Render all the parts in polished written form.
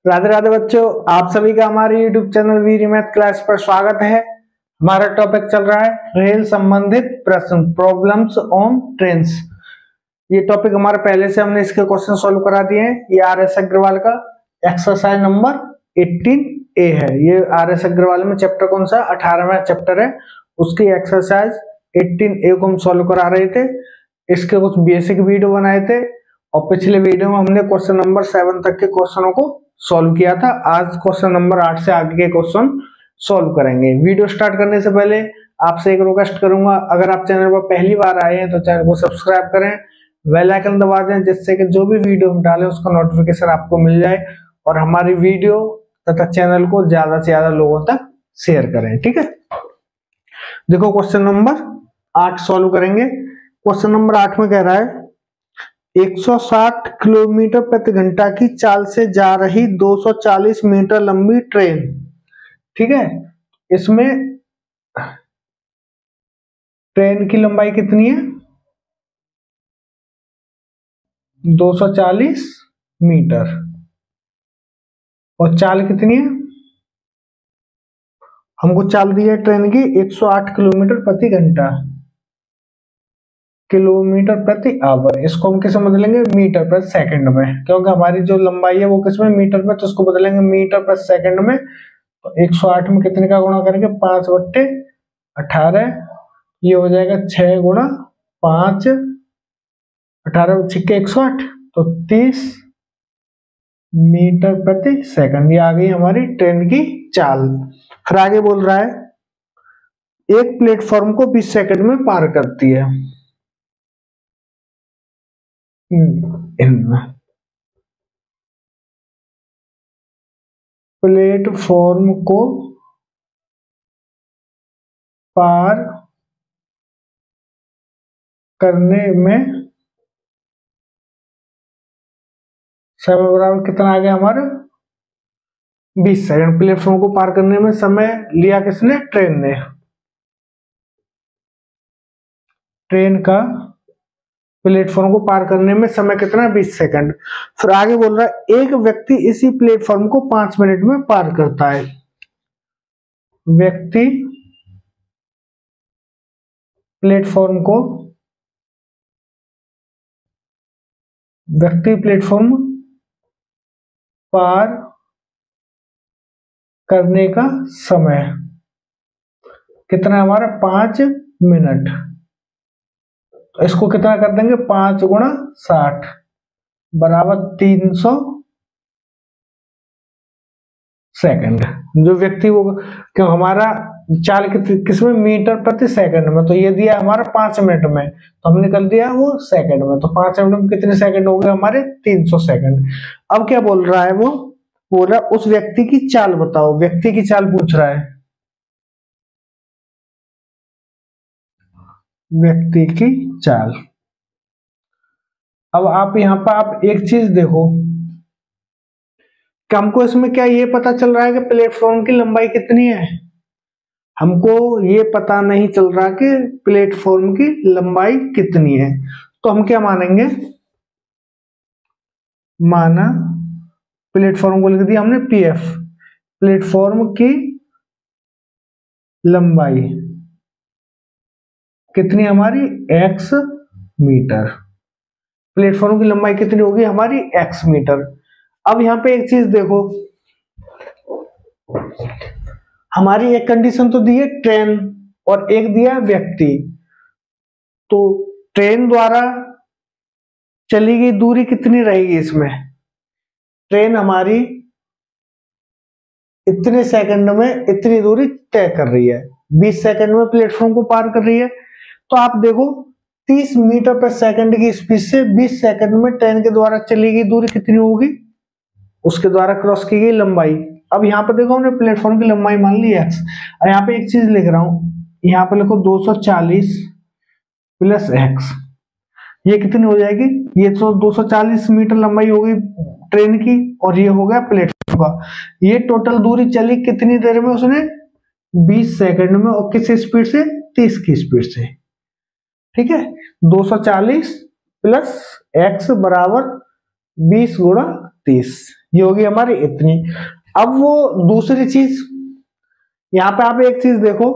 राधे राधे बच्चों, आप सभी का हमारे YouTube चैनल वीर मैथ क्लास पर स्वागत है। हमारा टॉपिक चल रहा है रेल संबंधित प्रश्न, प्रॉब्लम्स ऑन ट्रेन्स। ये टॉपिक हमारे पहले से हमने इसके क्वेश्चन सॉल्व करा दिए हैं। ये RS अग्रवाल का एक्सरसाइज नंबर 18A है। ये RS अग्रवाल में चैप्टर कौन सा 18वां चैप्टर है, उसकी एक्सरसाइज 18A को हम सॉल्व करा रहे थे। इसके कुछ बेसिक वीडियो बनाए थे और पिछले वीडियो में हमने क्वेश्चन नंबर 7 तक के क्वेश्चनों को सॉल्व किया था। आज क्वेश्चन नंबर 8 से आगे के क्वेश्चन सॉल्व करेंगे। वीडियो स्टार्ट करने से पहले आपसे एक रिक्वेस्ट करूंगा, अगर आप चैनल पर पहली बार आए हैं तो चैनल को सब्सक्राइब करें, बेल आइकन दबा दें, जिससे कि जो भी वीडियो हम डालें उसका नोटिफिकेशन आपको मिल जाए और हमारी वीडियो तथा चैनल को ज्यादा से ज्यादा लोगों तक शेयर करें। ठीक है, देखो क्वेश्चन नंबर 8 सॉल्व करेंगे। क्वेश्चन नंबर 8 में कह रहा है 160 किलोमीटर प्रति घंटा की चाल से जा रही 240 मीटर लंबी ट्रेन। ठीक है, इसमें ट्रेन की लंबाई कितनी है 240 मीटर और चाल कितनी है, हमको चाल दी है ट्रेन की 108 किलोमीटर प्रति घंटा, किलोमीटर प्रति आवर। इसको हम किस में बदलेंगे मीटर प्रति सेकंड में, क्योंकि हमारी जो लंबाई है वो किसमें मीटर में, तो उसको बदलेंगे मीटर प्रति सेकंड में। तो 108 में कितने का गुणा करेंगे 5/18, ये हो जाएगा 6 गुणा 5, 18 छिक्के 108 तो 30 मीटर प्रति सेकंड। ये आ गई हमारी ट्रेन की चाल। फिर आगे बोल रहा है एक प्लेटफॉर्म को 20 सेकंड में पार करती है। प्लेटफॉर्म को पार करने में समय बराबर कितना आ गया हमारा 20 सेकंड। प्लेटफॉर्म को पार करने में समय लिया किसने, ट्रेन ने। ट्रेन का प्लेटफॉर्म को पार करने में समय कितना 20 सेकंड। फिर आगे बोल रहा है एक व्यक्ति इसी प्लेटफॉर्म को 5 मिनट में पार करता है। व्यक्ति प्लेटफॉर्म पार करने का समय कितना है हमारा 5 मिनट। तो इसको कितना कर देंगे 5 गुणा 60 बराबर 300 सेकंड। जो व्यक्ति वो क्यों हमारा चाल किसमें मीटर प्रति सेकंड में, तो ये दिया हमारा 5 मिनट में, तो हमने कर दिया वो सेकंड में। तो 5 मिनट में कितने सेकंड हो गए हमारे 300 सेकंड। अब क्या बोल रहा है, वो बोल रहा है उस व्यक्ति की चाल बताओ। व्यक्ति की चाल पूछ रहा है, व्यक्ति की चाल। अब आप यहां पर आप एक चीज देखो, हमको इसमें क्या ये पता चल रहा है कि प्लेटफॉर्म की लंबाई कितनी है, हमको ये पता नहीं चल रहा कि प्लेटफॉर्म की लंबाई कितनी है। तो हम क्या मानेंगे, माना प्लेटफॉर्म को लिख दिया हमने PF, प्लेटफॉर्म की लंबाई कितनी हमारी x मीटर। प्लेटफॉर्म की लंबाई कितनी होगी हमारी x मीटर। अब यहां पे एक चीज देखो, हमारी एक कंडीशन तो दी है ट्रेन और एक दिया व्यक्ति। तो ट्रेन द्वारा चली गई दूरी कितनी रहेगी इसमें, ट्रेन हमारी इतने सेकंड में इतनी दूरी तय कर रही है, 20 सेकंड में प्लेटफॉर्म को पार कर रही है। तो आप देखो 30 मीटर पर सेकंड की स्पीड से 20 सेकंड में ट्रेन के द्वारा चली गई दूरी कितनी होगी, उसके द्वारा क्रॉस की गई लंबाई। अब यहाँ पर देखो हमने प्लेटफॉर्म की लंबाई मान ली x, और यहाँ पे एक चीज लिख रहा हूं, यहाँ पे लिखो 240 प्लस x, ये कितनी हो जाएगी, ये तो 240 मीटर लंबाई होगी ट्रेन की और ये हो गया प्लेटफॉर्म का। ये टोटल दूरी चली कितनी देर में, उसने 20 सेकंड में, और किस स्पीड से 30 की स्पीड से। ठीक है, 240 प्लस x बराबर 20 गुणा 30, ये होगी हमारी इतनी। अब वो दूसरी चीज, यहां पे आप एक चीज देखो,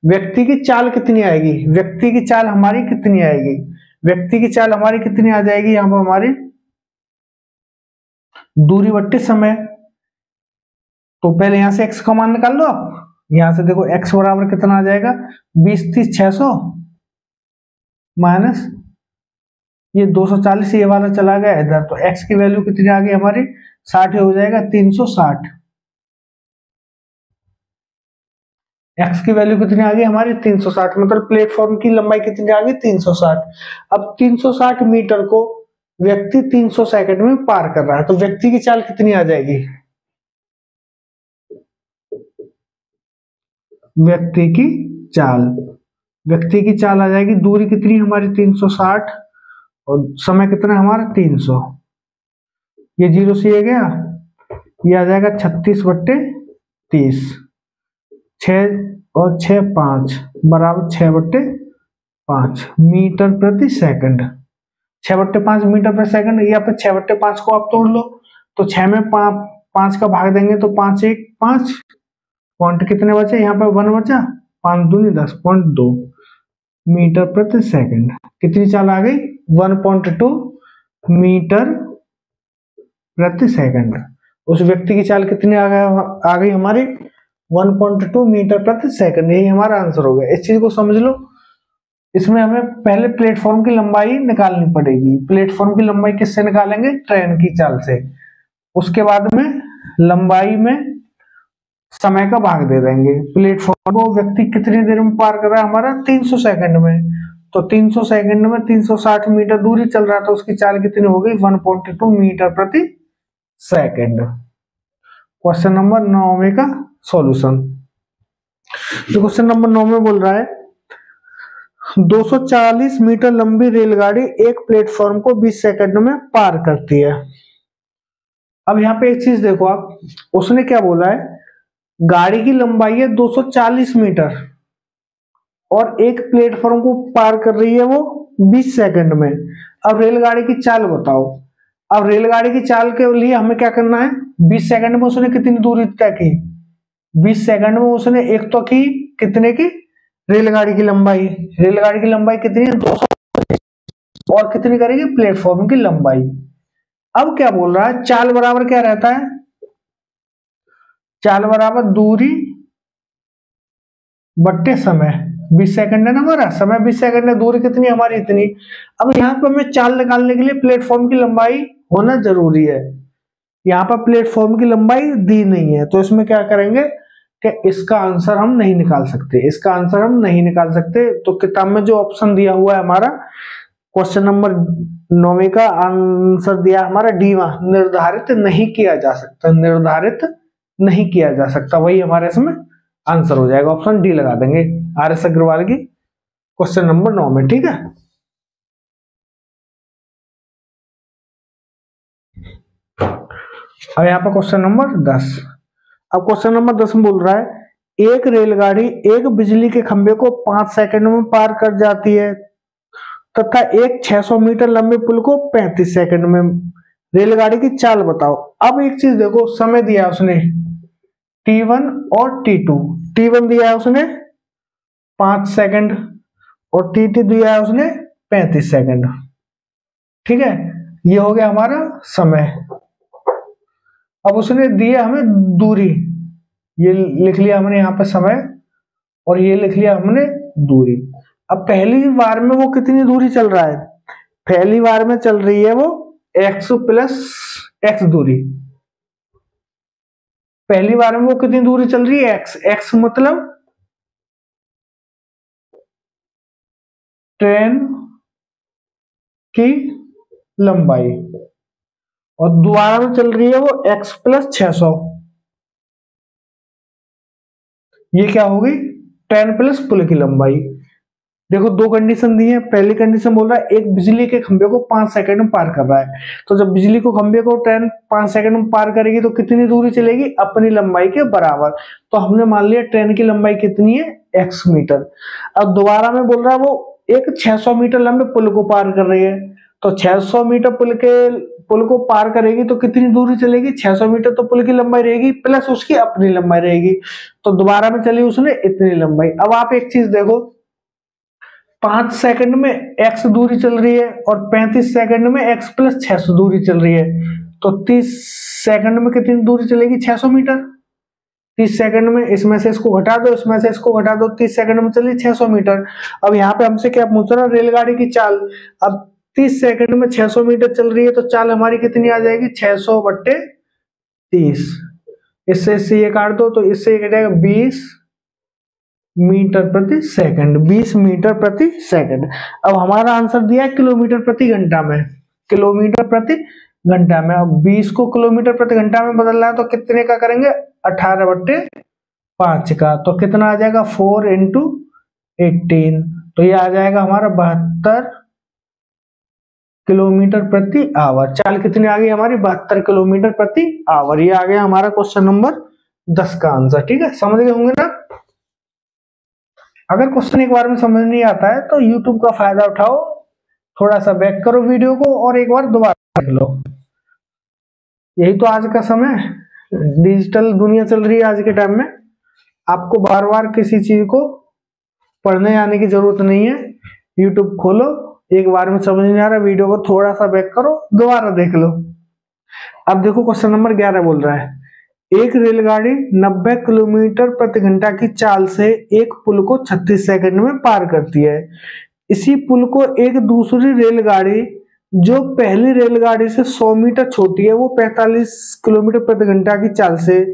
व्यक्ति की चाल कितनी आएगी, व्यक्ति की चाल हमारी कितनी आएगी, व्यक्ति की चाल हमारी कितनी आ जाएगी, यहां पर हमारी दूरी बट्टे समय। तो पहले यहां से x का मान निकाल लो आप, यहां से देखो x बराबर कितना आ जाएगा, 20 30 600 माइनस ये 240, ये वाला चला गया इधर, तो x की वैल्यू कितनी आ गई हमारी 60 हो जाएगा, 360। x की वैल्यू कितनी आ गई हमारी 360, मतलब प्लेटफॉर्म की लंबाई कितनी आ गई 360। अब 360 मीटर को व्यक्ति 300 सेकंड में पार कर रहा है, तो व्यक्ति की चाल कितनी आ जाएगी, व्यक्ति की चाल, व्यक्ति की चाल आ जाएगी, दूरी कितनी हमारी 360 और समय कितना हमारा 300, ये 0 से ये गया, ये आ जाएगा 36/30, 6 और 6 5 बराबर 6/5 मीटर प्रति सेकंड, 6/5 मीटर प्रति सेकंड, या फिर 6/5 को आप तोड़ लो, तो 6 में 5 का भाग देंगे तो 5 1 5, पॉइंट कितने बचे, यहाँ पे 1 बचा, 5 दूनी 10.2 मीटर प्रति सेकंड, कितनी चाल आ गई 1.2 मीटर प्रति सेकंड। उस व्यक्ति की चाल कितनी आ गई हमारी 1.2 मीटर प्रति सेकंड, यही हमारा आंसर हो गया। इस चीज को समझ लो, इसमें हमें पहले प्लेटफॉर्म की लंबाई निकालनी पड़ेगी। प्लेटफॉर्म की लंबाई किससे निकालेंगे, ट्रेन की चाल से, उसके बाद में लंबाई में समय का भाग दे देंगे। प्लेटफॉर्म को व्यक्ति कितनी देर में पार कर रहा है हमारा 300 सेकंड में, तो 300 सेकंड में 360 मीटर दूरी चल रहा था, उसकी चाल कितनी हो गई 1.2 मीटर प्रति सेकंड। क्वेश्चन नंबर 9 का सॉल्यूशन, तो क्वेश्चन नंबर 9 में बोल रहा है 240 मीटर लंबी रेलगाड़ी एक प्लेटफॉर्म को 20 सेकंड में पार करती है। अब यहाँ पे एक चीज देखो आप, उसने क्या बोला है, गाड़ी की लंबाई है 240 मीटर और एक प्लेटफॉर्म को पार कर रही है वो 20 सेकंड में। अब रेलगाड़ी की चाल बताओ। अब रेलगाड़ी की चाल के लिए हमें क्या करना है, 20 सेकंड में उसने कितनी दूरी तय की, 20 सेकंड में उसने एक तो की कितने की, रेलगाड़ी की लंबाई, रेलगाड़ी की लंबाई कितनी है 200, और कितनी करेगी प्लेटफॉर्म की लंबाई। अब क्या बोल रहा है, चाल बराबर क्या रहता है, चाल बराबर दूरी बट्टे समय, 20 सेकंड है ना हमारा, समय 20 सेकंड है, दूरी कितनी हमारी इतनी। अब यहाँ पे हमें चाल निकालने के लिए प्लेटफॉर्म की लंबाई होना जरूरी है, यहाँ पर प्लेटफॉर्म की लंबाई दी नहीं है, तो इसमें क्या करेंगे कि इसका आंसर हम नहीं निकाल सकते, इसका आंसर हम नहीं निकाल सकते। तो किताब में जो ऑप्शन दिया हुआ है हमारा क्वेश्चन नंबर 9 का आंसर दिया हमारा डी, निर्धारित नहीं किया जा सकता, निर्धारित नहीं किया जा सकता, वही हमारे इसमें आंसर हो जाएगा, ऑप्शन डी लगा देंगे आर.एस. अग्रवाल की क्वेश्चन नंबर 9 में। ठीक है, अब यहाँ पर क्वेश्चन नंबर 10। अब क्वेश्चन नंबर 10 में बोल रहा है एक रेलगाड़ी एक बिजली के खंभे को 5 सेकंड में पार कर जाती है तथा एक 600 मीटर लंबे पुल को 35 सेकंड में, रेलगाड़ी की चाल बताओ। अब एक चीज देखो, समय दिया उसने T1 और T2, T1 दिया है उसने 5 सेकंड और T2 दिया है उसने 35 सेकंड। ठीक है, ये हो गया हमारा समय। अब उसने दिया हमें दूरी, ये लिख लिया हमने यहाँ पे समय और ये लिख लिया हमने दूरी। अब पहली बार में वो कितनी दूरी चल रहा है, पहली बार में चल रही है वो x प्लस x दूरी, पहली बार में वो कितनी दूरी चल रही है x, x मतलब ट्रेन की लंबाई, और दोबारा में चल रही है वो x प्लस 600, ये क्या होगी ट्रेन प्लस पुल की लंबाई। देखो दो कंडीशन दी है, पहली कंडीशन बोल रहा है एक बिजली के खंभे को 5 सेकंड में पार कर रहा है, तो जब बिजली को खंभे को ट्रेन 5 सेकंड में पार करेगी तो कितनी दूरी चलेगी, अपनी लंबाई के बराबर। तो हमने मान लिया ट्रेन की लंबाई कितनी है x मीटर। अब दोबारा में बोल रहा है वो एक 600 मीटर लंबे पुल को पार कर रही है, तो 600 मीटर पुल को पार करेगी तो कितनी दूरी चलेगी, 600 मीटर तो पुल की लंबाई रहेगी प्लस उसकी अपनी लंबाई रहेगी, तो दोबारा में चली उसने इतनी लंबाई। अब आप एक चीज देखो, 5 सेकंड में x दूरी चल रही है और 35 सेकंड में x प्लस 600 दूरी चल रही है, तो 30 सेकंड में कितनी दूरी चलेगी, 600 मीटर। 30 सेकंड में इसमें से इसको घटा दो, इसमें से इसको घटा दो, 30 सेकंड में चली 600 मीटर। अब यहाँ पे हमसे क्या पूछ रहा है, रेलगाड़ी की चाल। अब 30 सेकंड में 600 मीटर चल रही है तो चाल हमारी कितनी आ जाएगी, 600/30। इससे ये काट दो तो इससे ये कटेगा 20 मीटर प्रति सेकंड, 20 मीटर प्रति सेकंड। अब हमारा आंसर दिया है किलोमीटर प्रति घंटा में, किलोमीटर प्रति घंटा में। अब 20 को किलोमीटर प्रति घंटा में बदलना है तो कितने का करेंगे, 18/5 का। तो कितना आ जाएगा, 4 × 18, तो ये आ जाएगा हमारा 72 किलोमीटर प्रति आवर। चाल कितनी आ गई हमारी, 72 किलोमीटर प्रति आवर। ये आ गया हमारा क्वेश्चन नंबर 10 का आंसर। ठीक है, समझ गए होंगे ना। अगर क्वेश्चन एक बार में समझ नहीं आता है तो YouTube का फायदा उठाओ, थोड़ा सा बैक करो वीडियो को और एक बार दोबारा देख लो। यही तो आज का समय, डिजिटल दुनिया चल रही है आज के टाइम में। आपको बार बार किसी चीज को पढ़ने आने की जरूरत नहीं है। YouTube खोलो, एक बार में समझ नहीं आ रहा वीडियो को थोड़ा सा बैक करो, दोबारा देख लो। अब देखो क्वेश्चन नंबर 11 बोल रहा है, एक रेलगाड़ी 90 किलोमीटर प्रति घंटा की चाल से एक पुल को 36 सेकंड में पार करती है। इसी पुल को एक दूसरी रेलगाड़ी जो पहली रेलगाड़ी से 100 मीटर छोटी है वो 45 किलोमीटर प्रति घंटा की चाल से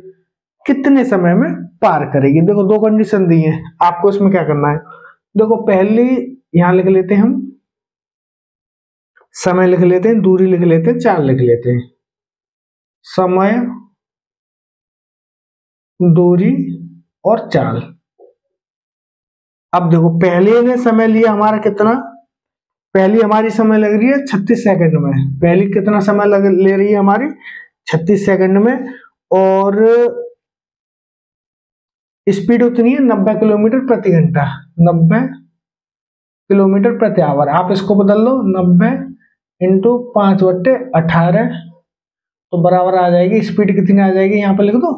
कितने समय में पार करेगी। देखो दो कंडीशन दी है, आपको इसमें क्या करना है। देखो पहली यहां लिख लेते हैं हम, समय लिख लेते हैं, दूरी लिख लेते हैं, चाल लिख लेते हैं। समय, दूरी और चाल। अब देखो पहले ने समय लिया हमारा कितना, पहली हमारी समय लग रही है 36 सेकंड में। पहली कितना समय ले रही है हमारी, 36 सेकंड में, और स्पीड उतनी है 90 किलोमीटर प्रति घंटा, 90 किलोमीटर प्रति आवर। आप इसको बदल लो, 90 × 5/18, तो बराबर आ जाएगी, स्पीड कितनी आ जाएगी यहां पर लिख दो,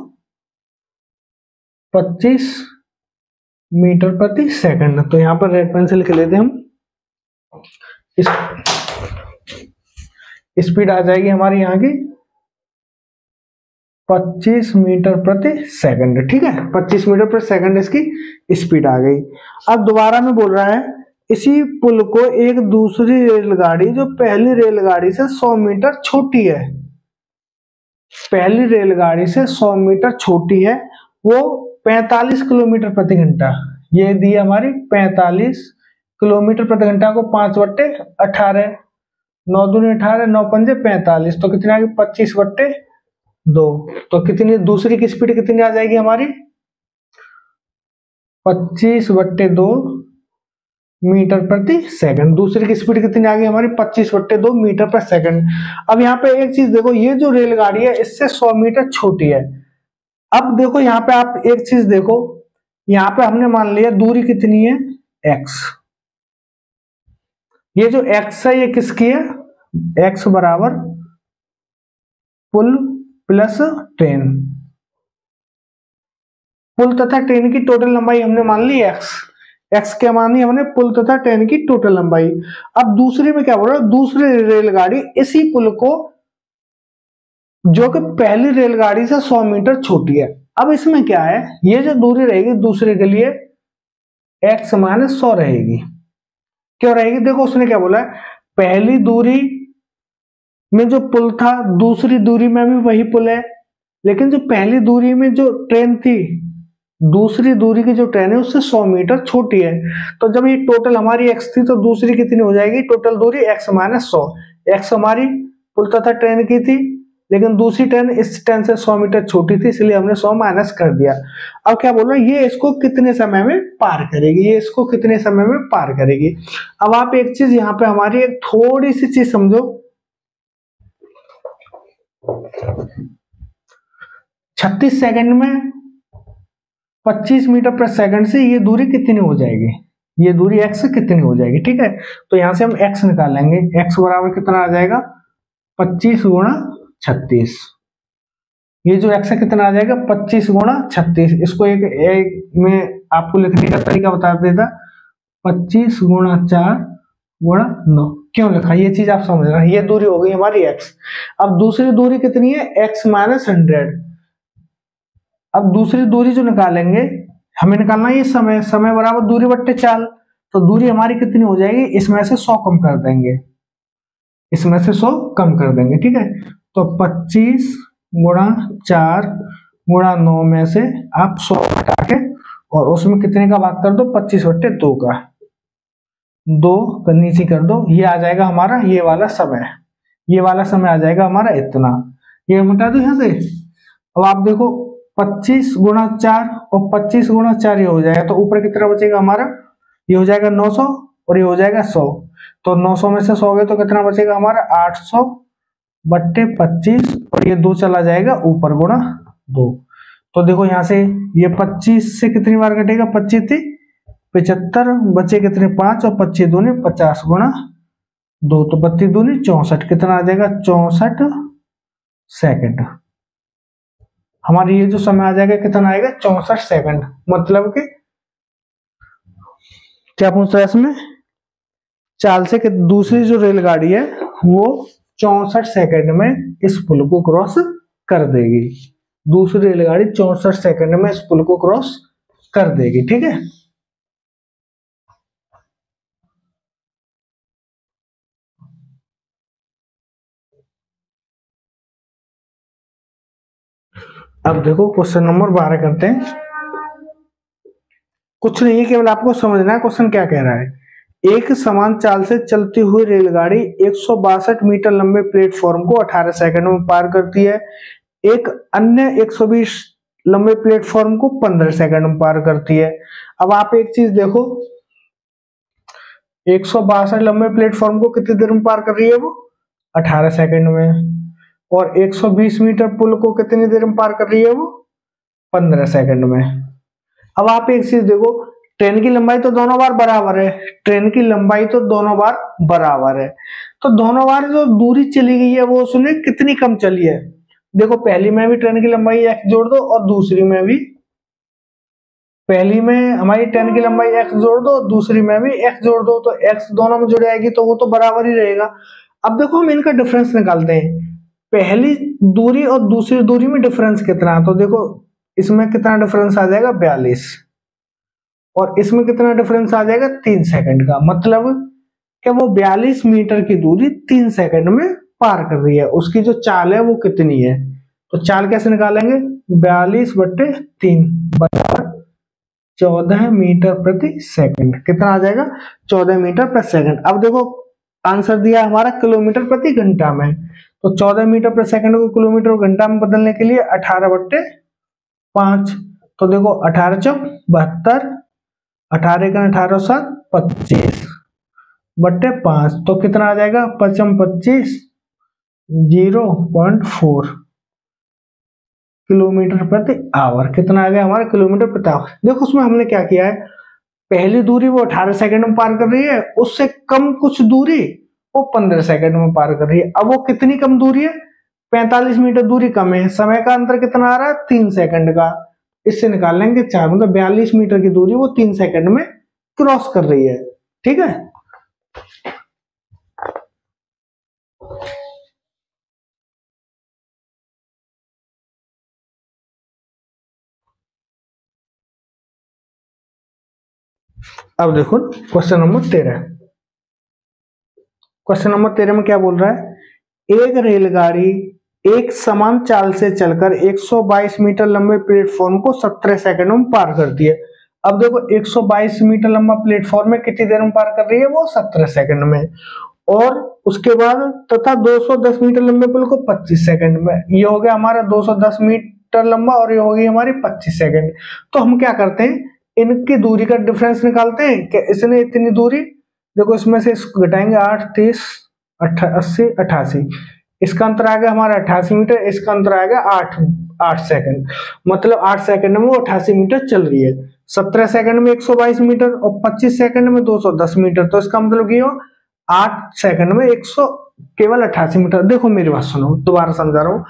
25 मीटर प्रति सेकंड। तो यहां पर रेड पेन से लिख लेते हैं हम, स्पीड आ जाएगी हमारी यहाँ की 25 मीटर प्रति सेकंड। ठीक है, 25 मीटर प्रति सेकंड इसकी स्पीड आ गई। अब दोबारा में बोल रहा है, इसी पुल को एक दूसरी रेलगाड़ी जो पहली रेलगाड़ी से 100 मीटर छोटी है, पहली रेलगाड़ी से 100 मीटर छोटी है, वो 45 किलोमीटर प्रति घंटा, ये दी हमारी 45 किलोमीटर प्रति घंटा को 5/18, 9 दूनी 18, 9 पंजे 45, तो कितनी आ गई 25/2। तो कितनी दूसरी की स्पीड कितनी आ जाएगी हमारी, 25/2 मीटर प्रति सेकंड। दूसरी की स्पीड कितनी आ गई हमारी, 25/2 मीटर प्रति सेकंड। अब यहाँ पे एक चीज देखो, ये जो रेलगाड़ी है इससे 100 मीटर छोटी है। अब देखो यहाँ पे आप एक चीज देखो, यहाँ पे हमने मान लिया दूरी कितनी है, x। ये जो x है ये किसकी है, x बराबर पुल प्लस ट्रेन। पुल तथा ट्रेन की टोटल लंबाई हमने मान ली x क्या मानी हमने, पुल तथा ट्रेन की टोटल लंबाई। अब दूसरी में क्या बोल रहा है, दूसरी रेलगाड़ी इसी पुल को जो कि पहली रेलगाड़ी से 100 मीटर छोटी है। अब इसमें क्या है, ये जो दूरी रहेगी दूसरे के लिए x - 100 रहेगी। क्यों रहेगी, देखो उसने क्या बोला है, पहली दूरी में जो पुल था दूसरी दूरी में भी वही पुल है, लेकिन जो पहली दूरी में जो ट्रेन थी दूसरी दूरी की जो ट्रेन है उससे 100 मीटर छोटी है। तो जब ये टोटल हमारी x थी तो दूसरी कितनी हो जाएगी, टोटल दूरी x - 100। x हमारी पुल तथा ट्रेन की थी, लेकिन दूसरी ट्रेन इस ट्रेन से 100 मीटर छोटी थी, इसलिए हमने 100 माइनस कर दिया। अब क्या बोल रहे हैं, ये इसको कितने समय में पार करेगी, ये इसको कितने समय में पार करेगी। अब आप एक चीज यहाँ पे हमारी एक थोड़ी सी चीज समझो, 36 सेकंड में 25 मीटर प्रति सेकंड से ये दूरी कितनी हो जाएगी, ये दूरी x कितनी हो जाएगी, ठीक है। तो यहाँ से हम x निकालेंगे, x बराबर कितना आ जाएगा 25 गुणा 36। ये जो x है कितना आ जाएगा 25 गुणा 36। इसको एक में आपको लिखने का तरीका बता देता, 25 गुणा 4 गुणा 9 क्यों लिखा, ये चीज आप समझ रहे हैं। ये दूरी हो गई हमारी x। अब दूसरी दूरी कितनी है x माइनस 100। अब दूसरी दूरी जो निकालेंगे हमें निकालना है ये समय, समय बराबर दूरी बट्टे चाल। तो दूरी हमारी कितनी हो जाएगी, इसमें से 100 कम कर देंगे, इसमें से 100 कम कर देंगे, ठीक है। तो 25 गुणा 4 गुणा 9 में से आप 100 हटा के और उसमें कितने का भाग कर दो 25 बट्टे 2 का, 2 का नीचे कर दो, ये आ जाएगा हमारा ये वाला समय। ये वाला समय आ जाएगा हमारा इतना, ये मिटा दो यहाँ से। अब आप देखो 25 गुणा 4 और 25 गुणा 4 ये हो जाएगा, तो ऊपर कितना बचेगा हमारा, ये हो जाएगा 900 और ये हो जाएगा 100। तो 900 में से 100 गए तो कितना बचेगा हमारा 800 बट्टे 25 और ये 2 चला जाएगा ऊपर गुणा 2। तो देखो यहाँ से ये 25 से कितनी बार कटेगा, 25 थी 75, बचे कितने 5 और 25 दूनी 50 गुणा 2, तो 32 दूनी 64, कितना आ जाएगा 64 सेकंड। हमारी ये जो समय आ जाएगा कितना आएगा 64 सेकंड। मतलब कि क्या पूछ रहा है इसमें, चाल से कि दूसरी जो रेलगाड़ी है वो 64 सेकंड में इस पुल को क्रॉस कर देगी। दूसरी रेलगाड़ी 64 सेकंड में इस पुल को क्रॉस कर देगी, ठीक है। अब देखो क्वेश्चन नंबर 12 करते हैं। कुछ नहीं है, केवल आपको समझना है क्वेश्चन क्या कह रहा है। एक समान चाल से चलती हुई रेलगाड़ी 162 मीटर लंबे प्लेटफॉर्म को 18 सेकंड में पार करती है। एक अन्य 120 लंबे प्लेटफॉर्म को 15 सेकंड में पार करती है। अब आप एक चीज देखो, 162 लंबे प्लेटफॉर्म को कितनी देर में पार कर रही है वो 18 सेकंड में, और 120 मीटर पुल को कितनी देर में पार कर रही है वो 15 सेकंड में। अब आप एक चीज देखो, ट्रेन की लंबाई तो दोनों बार बराबर है, ट्रेन की लंबाई तो दोनों बार बराबर है, तो दोनों बार जो दूरी चली गई है वो उसने कितनी कम चली है। देखो पहली में भी ट्रेन की लंबाई x जोड़ दो और दूसरी में भी, पहली में हमारी ट्रेन की लंबाई x जोड़ दो, दूसरी में भी x जोड़ दो, तो x दोनों में जुड़ जाएगी तो वो तो बराबर ही रहेगा। अब देखो हम इनका डिफरेंस निकालते हैं, पहली दूरी और दूसरी दूरी में डिफरेंस कितना है, तो देखो इसमें कितना डिफरेंस आ जाएगा 42 और इसमें कितना डिफरेंस आ जाएगा 3 सेकंड का। मतलब कि वो 42 मीटर की दूरी 3 सेकंड में पार कर रही है। उसकी जो चाल है वो कितनी है, तो चाल कैसे निकालेंगे, 42 बट्टे 3 बराबर 14 मीटर प्रति सेकंड। कितना आ जाएगा 14 मीटर प्रति सेकंड। अब देखो आंसर दिया हमारा किलोमीटर प्रति घंटा में, तो 14 मीटर प्रति सेकंड को किलोमीटर घंटा में बदलने के लिए 18 बट्टे 5, तो देखो 18 चौक 72, 18 का 18 7 25 बट्टे 5, तो कितना आ जाएगा 55 25 0.4 किलोमीटर प्रति आवर। कितना आ गया हमारा किलोमीटर प्रति आवर। देखो उसमें हमने क्या किया है, पहली दूरी वो 18 सेकंड में पार कर रही है, उससे कम कुछ दूरी वो 15 सेकंड में पार कर रही है। अब वो कितनी कम दूरी है, 45 मीटर दूरी कम है, समय का अंतर कितना आ रहा है 3 सेकंड का। इससे निकाल लेंगे 4, मतलब 42 मीटर की दूरी वो 3 सेकंड में क्रॉस कर रही है, ठीक है। अब देखो क्वेश्चन नंबर 13। क्वेश्चन नंबर 13 में क्या बोल रहा है, एक रेलगाड़ी एक समान चाल से चलकर 122 मीटर लंबे प्लेटफॉर्म को 17 सेकंड में पार करती है। अब देखो 122 मीटर लंबा प्लेटफॉर्म में कितनी देर में पार कर रही है वो 17 सेकंड में, और उसके बाद तथा 210 मीटर लंबे पुल को 25 सेकंड में। ये हो गया हमारा 210 मीटर लंबा और ये हो गई हमारी 25 सेकंड। तो हम क्या करते हैं, इनकी दूरी का डिफरेंस निकालते हैं कि इसने इतनी दूरी, देखो इसमें से इसको घटाएंगे 8 30 80 88, इसका अंतर आ गया हमारा 88 मीटर, इसका अंतर आ गया 8 सेकंड, मतलब 8 सेकंड में वो 88 मीटर चल रही है। 17 सेकंड में 122 मीटर और 25 सेकंड में 210 मीटर। तो इसका मतलब ये हो 8 सेकंड में 100 केवल 88 मीटर। देखो मेरी बात सुनो, दोबारा समझा रहा हूँ,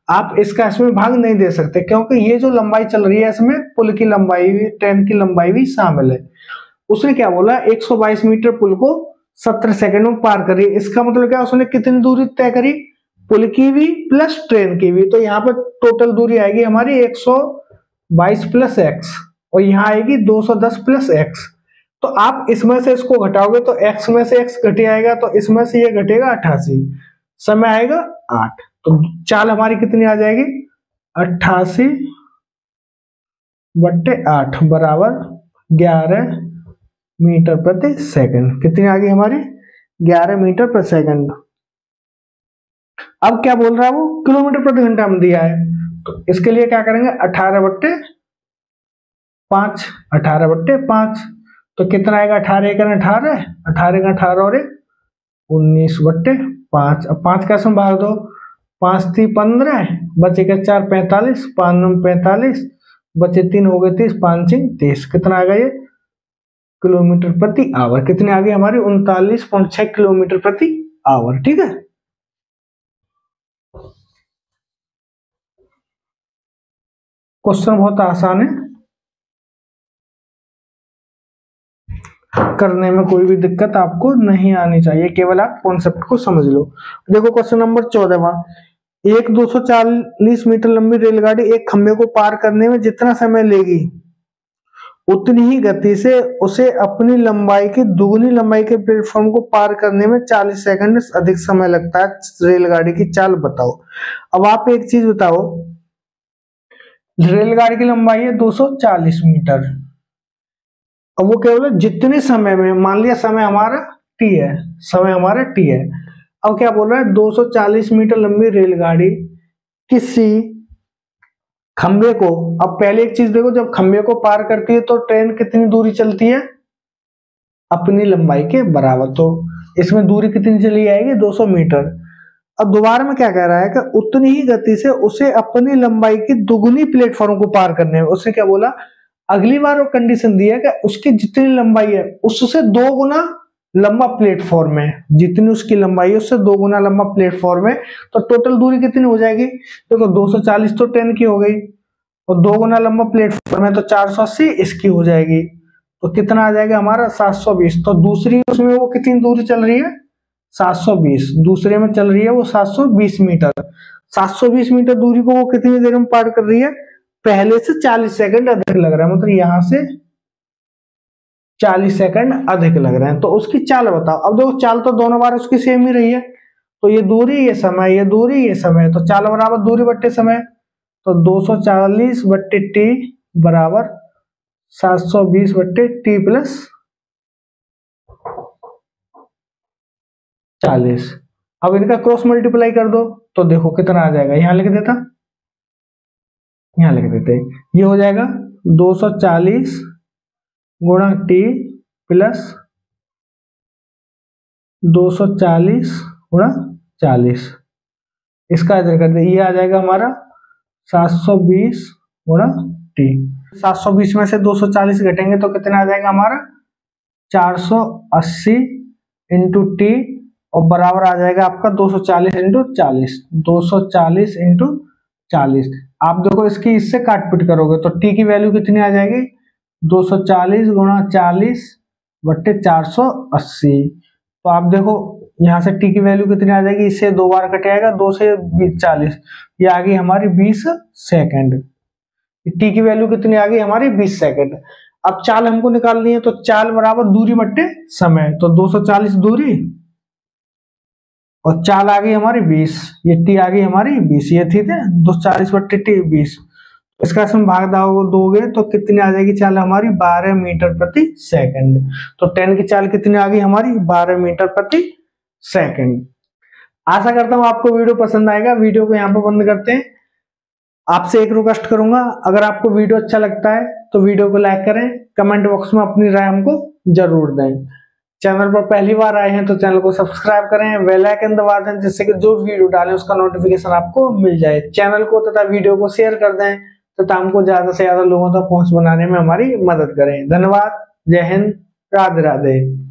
आप इसका इसमें भाग नहीं दे सकते क्योंकि ये जो लंबाई चल रही है इसमें पुल की लंबाई भी, ट्रेन की लंबाई भी शामिल है। उसने क्या बोला, 122 मीटर पुल को 17 सेकंड में पार करिए। इसका मतलब क्या, उसने कितनी दूरी तय करी, पुल की भी प्लस ट्रेन की भी। तो यहाँ पर टोटल दूरी आएगी हमारी 122 प्लस एक्स और यहाँ आएगी 210 प्लस एक्स। तो आप इसमें से इसको घटाओगे तो x में से x घटे आएगा, तो इसमें से ये घटेगा 88, समय आएगा 8। तो चाल हमारी कितनी आ जाएगी, 88/8 बराबर 11 मीटर प्रति सेकंड। कितनी आ गई हमारी, 11 मीटर प्रति सेकंड। अब क्या बोल रहा है वो, किलोमीटर प्रति घंटा में दिया है, तो इसके लिए क्या करेंगे, 18/5, 18/5। तो कितना आएगा, 18 × 18, 18 × 18 और 19/5। अब 5 का सम भाग दो, 5 × 3 = 15, बचेगा 4 × 45, 5 × 9 = 45, बचे 3 हो गए 30, 5 × 6 = 30। कितना आ गया ये, किलोमीटर प्रति आवर। कितनी आ गई हमारी, 39.6 किलोमीटर प्रति आवर। ठीक है, क्वेश्चन बहुत आसान है, करने में कोई भी दिक्कत आपको नहीं आनी चाहिए, केवल आप कॉन्सेप्ट को समझ लो। देखो क्वेश्चन नंबर 14वां, एक 240 मीटर लंबी रेलगाड़ी एक खंभे को पार करने में जितना समय लेगी उतनी ही गति से उसे अपनी लंबाई की दुगुनी लंबाई के प्लेटफॉर्म को पार करने में 40 सेकंड से अधिक समय लगता है, रेलगाड़ी की चाल बताओ। अब आप एक चीज बताओ, रेलगाड़ी की लंबाई है 240 मीटर, अब वो केवल जितने समय में, मान लिया समय हमारा t है, समय हमारा t है। अब क्या बोल रहा है, 240 मीटर लंबी रेलगाड़ी किसी खंबे को, अब पहले एक चीज देखो, जब खंबे को पार करती है तो ट्रेन कितनी दूरी चलती है, अपनी लंबाई के बराबर। तो इसमें दूरी कितनी चली आएगी, 200 मीटर। अब दोबारा में क्या कह रहा है कि उतनी ही गति से उसे अपनी लंबाई की दुगुनी प्लेटफॉर्म को पार करने में, उसने क्या बोला, अगली बार वो कंडीशन दी है कि उसकी जितनी लंबाई है उससे 2 गुना लंबा प्लेटफॉर्म है, जितनी उसकी लंबाई है उससे 2 गुना लंबा प्लेटफॉर्म है। तो टोटल दूरी कितनी हो जाएगी, देखो 240 तो ट्रेन की हो गई और 2 गुना लंबा प्लेटफॉर्म है तो 480 इसकी हो जाएगी। तो कितना आ जाएगा हमारा, 720। तो दूसरी उसमें वो कितनी दूरी चल रही है, 720, दूसरे में चल रही है वो 720 मीटर। 720 मीटर दूरी को वो कितनी देर में पार कर रही है, पहले से 40 सेकंड अधिक लग रहा है, मतलब यहां से 40 सेकंड अधिक लग रहे हैं। तो उसकी चाल बताओ। अब देखो चाल तो दोनों बार उसकी सेम ही रही है, तो ये दूरी ये समय, ये दूरी ये समय, तो चाल बराबर दूरी बट्टे समय। तो 240/t बराबर 720/t प्लस 40। अब इनका क्रॉस मल्टीप्लाई कर दो तो देखो कितना आ जाएगा, यहां लिख देता, यहां लिख देते, ये हो जाएगा 240 गुणा t प्लस 240 गुणा 40, इसका इधर कर दे, ये आ जाएगा हमारा 720 गुणा t। 720 में से 240 घटेंगे तो कितना आ जाएगा हमारा, 480 इंटू टी और बराबर आ जाएगा आपका 240 इंटू 40, 240 इंटू 40। आप देखो इसकी इससे काट पिट करोगे तो टी की वैल्यू कितनी आ जाएगी, 240 गुणा 40/480। तो आप देखो यहाँ से टी की वैल्यू कितनी आ जाएगी, इससे 2 बार कट आएगा, 2 से 40, ये आ गई हमारी 20 सेकंड। टी की वैल्यू कितनी आ गई हमारी, 20 सेकंड। अब चाल हमको निकालनी है, तो चाल बराबर दूरी बट्टे समय, तो 240 दूरी और चाल आ गई हमारी 20, ये टी आ गई हमारी 20, ये थी 240/t 20। इसका सम भाग दोगे तो कितनी आ जाएगी चाल हमारी, 12 मीटर प्रति सेकंड। तो ट्रेन की चाल कितनी आ गई हमारी, 12 मीटर प्रति सेकंड। आशा करता हूं आपको वीडियो पसंद आएगा। वीडियो को यहाँ पर बंद करते हैं। आपसे एक रिक्वेस्ट करूंगा, अगर आपको वीडियो अच्छा लगता है तो वीडियो को लाइक करें, कमेंट बॉक्स में अपनी राय हमको जरूर दें। चैनल पर पहली बार आए हैं तो चैनल को सब्सक्राइब करें, बेल आइकन दबा दें जिससे कि जो वीडियो डालें उसका नोटिफिकेशन आपको मिल जाए। चैनल को तथा वीडियो को शेयर कर दें तथा हमको ज्यादा से ज्यादा लोगों तक पहुंच बनाने में हमारी मदद करें। धन्यवाद। जय हिंद। राधे राधे।